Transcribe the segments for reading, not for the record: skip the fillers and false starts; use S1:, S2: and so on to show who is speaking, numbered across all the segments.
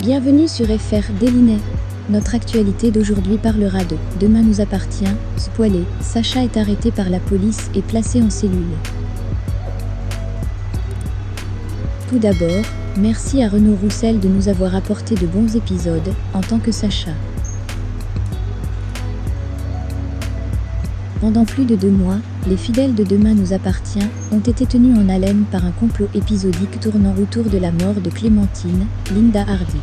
S1: Bienvenue sur FR Délinet. Notre actualité d'aujourd'hui parlera de « Demain nous appartient », spoilé, Sacha est arrêté par la police et placé en cellule. Tout d'abord, merci à Renaud Roussel de nous avoir apporté de bons épisodes, en tant que Sacha. Pendant plus de 2 mois, les fidèles de Demain nous appartient ont été tenus en haleine par un complot épisodique tournant autour de la mort de Clémentine, Linda Hardy.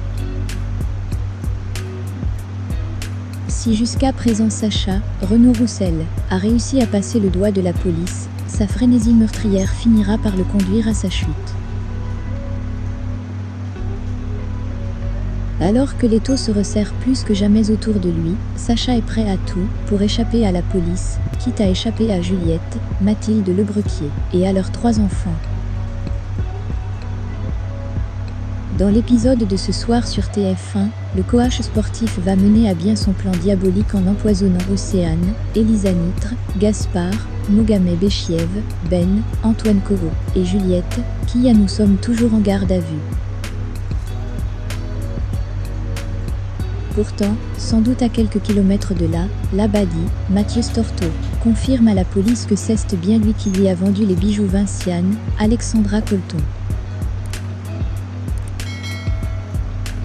S1: Si jusqu'à présent Sacha, Renaud Roussel, a réussi à passer le doigt de la police, sa frénésie meurtrière finira par le conduire à sa chute. Alors que l'étau se resserre plus que jamais autour de lui, Sacha est prêt à tout pour échapper à la police, quitte à échapper à Juliette, Mathilde Lebrequier, et à leurs 3 enfants. Dans l'épisode de ce soir sur TF1, le coach sportif va mener à bien son plan diabolique en empoisonnant Océane, Elisa Nitre, Gaspard, Mogamed Béchiev, Ben, Antoine Corot et Juliette, qui nous sommes toujours en garde à vue. Pourtant, sans doute à quelques kilomètres de là, Labadie, Mathieu Storto, confirme à la police que c'est bien lui qui lui a vendu les bijoux Vinciane, Alexandra Colton.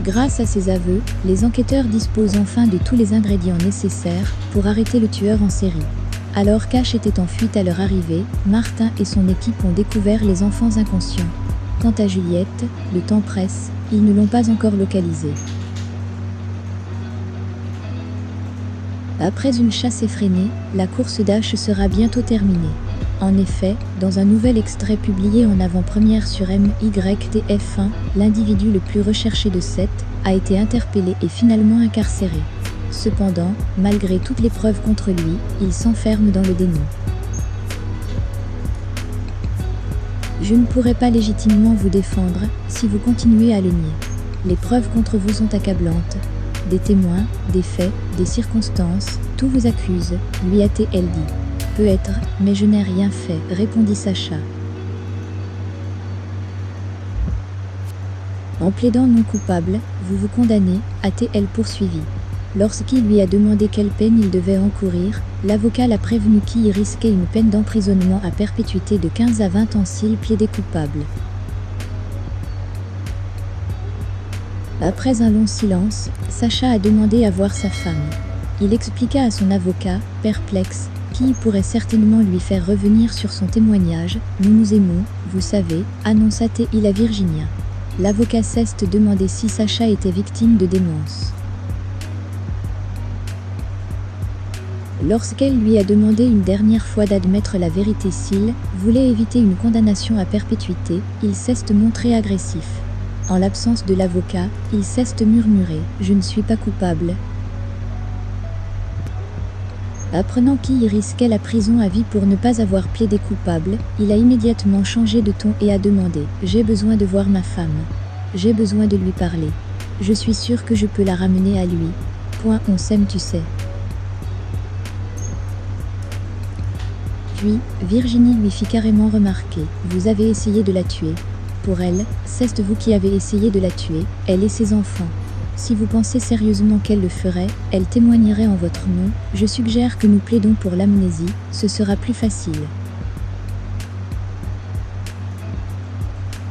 S1: Grâce à ses aveux, les enquêteurs disposent enfin de tous les ingrédients nécessaires pour arrêter le tueur en série. Alors qu'Ash était en fuite à leur arrivée, Martin et son équipe ont découvert les enfants inconscients. Quant à Juliette, le temps presse, ils ne l'ont pas encore localisée. Après une chasse effrénée, la course d'Ash sera bientôt terminée. En effet, dans un nouvel extrait publié en avant-première sur MYTF1, l'individu le plus recherché de Sète a été interpellé et finalement incarcéré. Cependant, malgré toutes les preuves contre lui, il s'enferme dans le déni. Je ne pourrai pas légitimement vous défendre si vous continuez à le nier. Les preuves contre vous sont accablantes. Des témoins, des faits, des circonstances, tout vous accuse, lui a-t-elle dit. Peut-être, mais je n'ai rien fait, répondit Sacha. En plaidant non coupable, vous vous condamnez, a-t-elle poursuivi. Lorsqu'il lui a demandé quelle peine il devait encourir, l'avocat l'a prévenu qu'il risquait une peine d'emprisonnement à perpétuité de 15 à 20 ans s'il plaidait coupable. Après un long silence, Sacha a demandé à voir sa femme. Il expliqua à son avocat, perplexe, qui pourrait certainement lui faire revenir sur son témoignage. « Nous nous aimons, vous savez », annonça-t-il à Virginia. L'avocat cesse de demander si Sacha était victime de démence. Lorsqu'elle lui a demandé une dernière fois d'admettre la vérité s'il voulait éviter une condamnation à perpétuité, il cesse de montrer agressif. En l'absence de l'avocat, il cesse de murmurer « Je ne suis pas coupable ». Apprenant qu'il risquait la prison à vie pour ne pas avoir plaidé coupable, il a immédiatement changé de ton et a demandé « J'ai besoin de voir ma femme. J'ai besoin de lui parler. Je suis sûr que je peux la ramener à lui. On s'aime tu sais. » Puis, Virginie lui fit carrément remarquer « Vous avez essayé de la tuer. Pour elle, c'est vous qui avez essayé de la tuer, elle et ses enfants. Si vous pensez sérieusement qu'elle le ferait, elle témoignerait en votre nom. Je suggère que nous plaidons pour l'amnésie, ce sera plus facile. »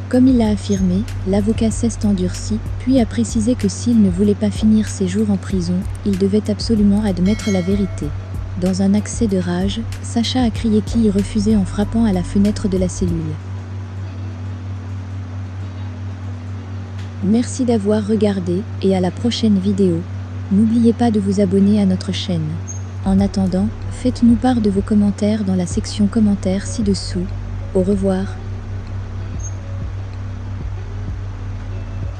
S1: Comme il l'a affirmé, l'avocat s'est endurci, puis a précisé que s'il ne voulait pas finir ses jours en prison, il devait absolument admettre la vérité. Dans un accès de rage, Sacha a crié qu'il refusait en frappant à la fenêtre de la cellule. Merci d'avoir regardé et à la prochaine vidéo. N'oubliez pas de vous abonner à notre chaîne. En attendant, faites-nous part de vos commentaires dans la section commentaires ci-dessous. Au revoir.